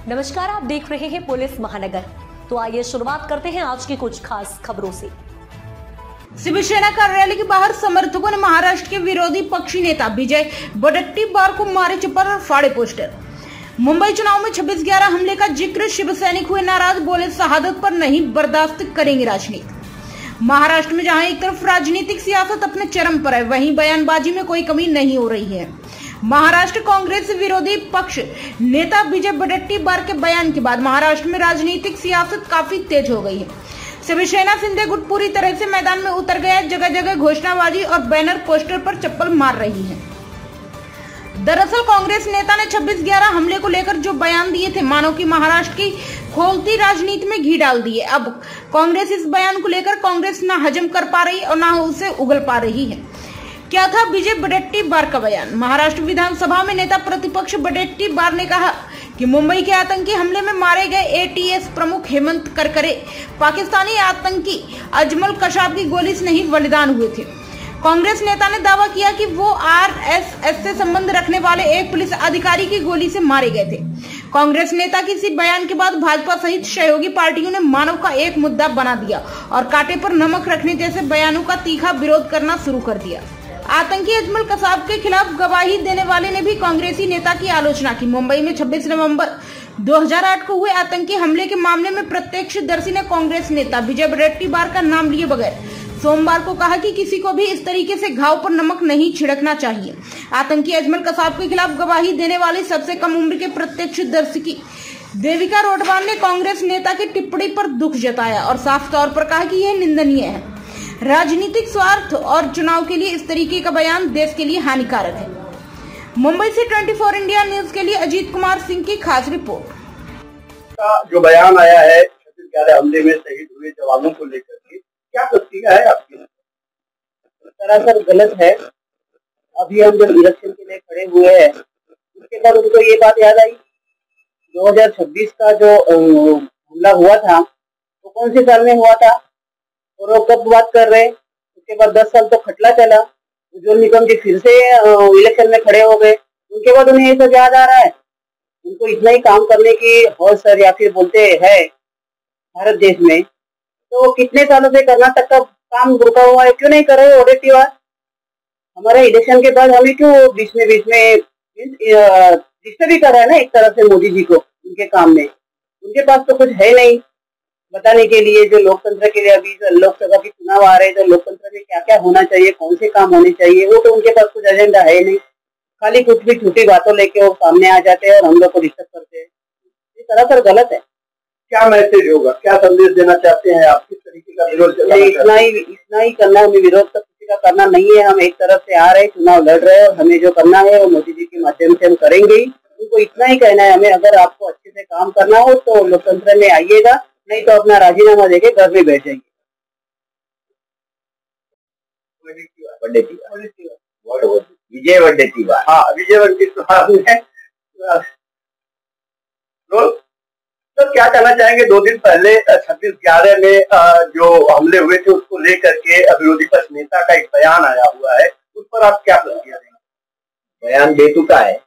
नमस्कार, आप देख रहे हैं पुलिस महानगर। तो आइए शुरुआत करते हैं आज की कुछ खास खबरों से। शिवसेना कार्यालय के बाहर समर्थकों ने महाराष्ट्र के विरोधी पक्षी नेता विजय वडेट्टीवार को मारे चप्पल और फाड़े पोस्टर। मुंबई चुनाव में 26/11 हमले का जिक्र, शिव सैनिक हुए नाराज, बोले शहादत पर नहीं बर्दाश्त करेंगे राजनीति। महाराष्ट्र में जहां एक तरफ राजनीतिक सियासत अपने चरम पर है, वहीं बयानबाजी में कोई कमी नहीं हो रही है। महाराष्ट्र कांग्रेस विरोधी पक्ष नेता विजय वडेट्टीवार के बयान के बाद महाराष्ट्र में राजनीतिक सियासत काफी तेज हो गई है। शिवसेना शिंदे गुट पूरी तरह से मैदान में उतर गया है। जगह जगह घोषणाबाजी और बैनर पोस्टर पर चप्पल मार रही है। दरअसल कांग्रेस नेता ने 26/11 हमले को लेकर जो बयान दिए थे, मानो कि महाराष्ट्र की खोलती राजनीति में घी डाल दिए। अब कांग्रेस इस बयान को लेकर कांग्रेस न हजम कर पा रही और न उसे उगल पा रही है। क्या था विजय वडेट्टीवार का बयान? महाराष्ट्र विधानसभा में नेता प्रतिपक्ष वडेट्टीवार ने कहा कि मुंबई के आतंकी हमले में मारे गए एटीएस प्रमुख हेमंत करकरे पाकिस्तानी आतंकी अजमल कसाब की गोली से नहीं बलिदान हुए थे। कांग्रेस नेता ने दावा किया कि वो आरएसएस से संबंध रखने वाले एक पुलिस अधिकारी की गोली से मारे गए थे। कांग्रेस नेता के इसी बयान के बाद भाजपा सहित सहयोगी पार्टियों ने मानव का एक मुद्दा बना दिया और कांटे पर नमक रखने जैसे बयानों का तीखा विरोध करना शुरू कर दिया। आतंकी अजमल कसाब के खिलाफ गवाही देने वाले ने भी कांग्रेसी नेता की आलोचना की। मुंबई में 26 नवंबर 2008 को हुए आतंकी हमले के मामले में प्रत्यक्षदर्शी ने कांग्रेस नेता विजय वडेट्टीवार का नाम लिए बगैर सोमवार को कहा कि किसी को भी इस तरीके से घाव पर नमक नहीं छिड़कना चाहिए। आतंकी अजमल कसाब के खिलाफ गवाही देने वाली सबसे कम उम्र के प्रत्यक्षदर्शी की देविका रोडवान ने कांग्रेस नेता की टिप्पणी पर दुख जताया और साफ तौर पर कहा कि यह निंदनीय है। राजनीतिक स्वार्थ और चुनाव के लिए इस तरीके का बयान देश के लिए हानिकारक है। मुंबई से 24 इंडिया न्यूज के लिए अजीत कुमार सिंह की खास रिपोर्ट। जो बयान आया है 26/11 हमले में शहीद हुए जवानों को लेकर के, क्या प्रतिक्रिया है आपकी? सरासर गलत है। अभी हम जब इलेक्शन के लिए खड़े हुए हैं, उसके बाद उनको ये बात याद आई 2026 का जो हमला हुआ था वो कौन से साल में हुआ था और वो कब बात कर रहे हैं। उसके बाद 10 साल तो खटला चला, उज्ज्वल निकम जी फिर से इलेक्शन में खड़े हो गए। उनके बाद उन्हें ये सब याद आ रहा है। उनको इतना ही काम करने की हौस सर या फिर बोलते हैं भारत देश में, तो कितने सालों से कर्नाटक का काम रुका हुआ है, क्यों नहीं कर रहे वडेट्टीवार? हमारे इलेक्शन के बाद हमें क्यों बीच में डिस्टर्ब भी कर रहा है ना एक तरफ से मोदी जी को उनके काम में। उनके पास तो कुछ है नहीं बताने के लिए। जो लोकतंत्र के लिए अभी लोकसभा के चुनाव आ रहे हैं, तो लोकतंत्र में क्या क्या होना चाहिए, कौन से काम होने चाहिए, वो तो उनके पास कुछ एजेंडा है नहीं। खाली कुछ भी छोटी बातों लेके वो सामने आ जाते हैं और हम लोग को डिस्टर्ब करते हैं। ये सरासर गलत है। क्या मैसेज होगा, क्या संदेश देना चाहते हैं आप? किस तरीके का विरोध? इतना ही करना है। विरोध तो किसी का करना नहीं है। हम एक तरफ से आ रहे हैं, चुनाव लड़ रहे हैं और हमें जो करना है वो मोदी जी के माध्यम से हम करेंगे ही। उनको इतना ही कहना है हमें, अगर आपको अच्छे से काम करना हो तो लोकतंत्र में आइएगा, नहीं तो अपना राजीनामा देके घर में बैठ जाएंगे। विजय वडेट्टीवार, हाँ विजय वडेट्टीवार ने तो क्या कहना चाहेंगे? 2 दिन पहले 26/11 में जो हमले हुए थे उसको लेकर के विरोधी पक्ष नेता का एक बयान आया हुआ है, उस पर आप क्या प्रतिक्रिया देंगे? बयान बेतुका है।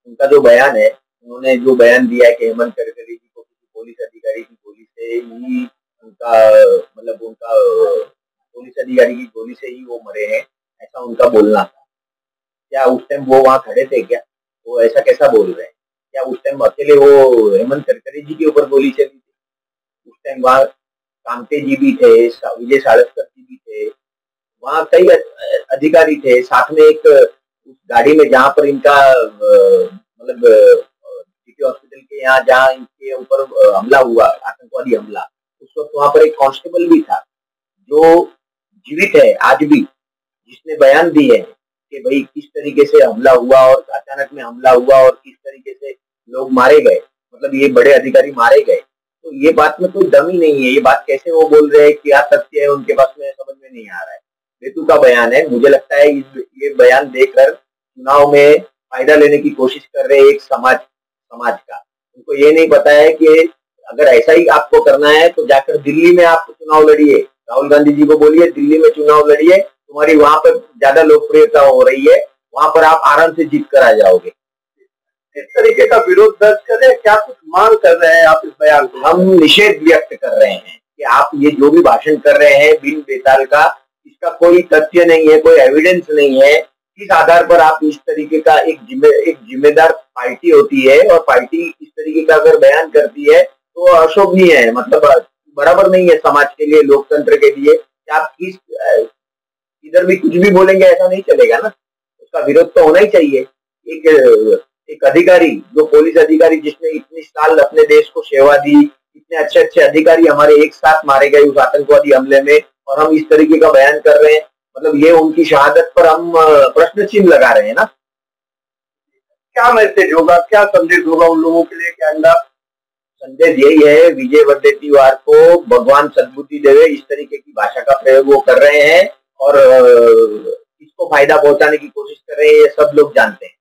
उनका जो बयान है, उन्होंने जो बयान दिया है कि हेमंत करकरे जी को किसी पुलिस अधिकारी की गोली से ही उनका पुलिस अधिकारी की गोली से ही वो मरे हैं, ऐसा उनका बोलना था। क्या उस टाइम वो वहाँ खड़े थे? क्या वो ऐसा कैसा बोल रहे हैं? क्या उस टाइम अकेले वो हेमंत करकरे जी के ऊपर गोली चली थी? उस टाइम वहाँ कामते जी भी थे, विजय साळस्कर जी भी थे, वहाँ कई अधिकारी थे साथ में। एक उस गाड़ी में जहाँ पर इनका सिटी हॉस्पिटल के यहाँ जहाँ इनके ऊपर हमला हुआ, आतंकवादी हमला, उस वक्त वहाँ पर एक कांस्टेबल भी था जो जीवित है आज भी, जिसने बयान दी है कि भाई किस तरीके से हमला हुआ और अचानक में हमला हुआ और किस तरीके से लोग मारे गए, मतलब ये बड़े अधिकारी मारे गए। तो ये बात में कोई दम ही नहीं है। ये बात कैसे वो बोल रहे हैं, क्या तथ्य है उनके पास में समझ में नहीं आ रहा है। बेतुका बयान है। मुझे लगता है ये बयान देकर चुनाव में फायदा लेने की कोशिश कर रहे हैं एक समाज का। उनको ये नहीं पता है कि अगर ऐसा ही आपको करना है तो जाकर दिल्ली में आप चुनाव लड़िए। राहुल गांधी जी को बोलिए दिल्ली में चुनाव लड़िए, तुम्हारी वहां पर ज्यादा लोकप्रियता हो रही है, वहां पर आप आराम से जीत कर आ जाओगे। किस तरीके का विरोध दर्ज कर रहे हैं, क्या कुछ मांग कर रहे हैं आप इस बयान को? हम निषेध व्यक्त कर रहे हैं कि आप ये जो भी भाषण कर रहे हैं बिन बेताल का, इसका कोई तथ्य नहीं है, कोई एविडेंस नहीं है। इस आधार पर आप इस तरीके का एक जिम्मेदार पार्टी होती है और पार्टी इस तरीके का अगर बयान करती है तो अशोभनीय है, मतलब बराबर नहीं है समाज के लिए, लोकतंत्र के लिए। आप इधर भी कुछ भी बोलेंगे ऐसा नहीं चलेगा ना, उसका विरोध तो होना ही चाहिए। एक अधिकारी, जो पुलिस अधिकारी जिसने इतनी साल अपने देश को सेवा दी, इतने अच्छे अच्छे अधिकारी हमारे एक साथ मारे गए उस आतंकवादी हमले में, और हम इस तरीके का बयान कर रहे हैं, मतलब ये उनकी शहादत पर हम प्रश्न चिन्ह लगा रहे हैं ना। क्या मैसेज होगा, क्या संदेश होगा उन लोगों के लिए? क्या अंदाज? संदेश यही है, विजय वडेट्टीवार को भगवान सद्बुद्धि देवे। इस तरीके की भाषा का प्रयोग वो कर रहे हैं और इसको फायदा पहुंचाने की कोशिश कर रहे हैं, ये सब लोग जानते हैं।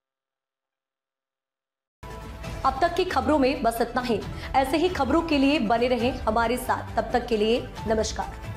अब तक की खबरों में बस इतना ही। ऐसे ही खबरों के लिए बने रहें हमारे साथ। तब तक के लिए नमस्कार।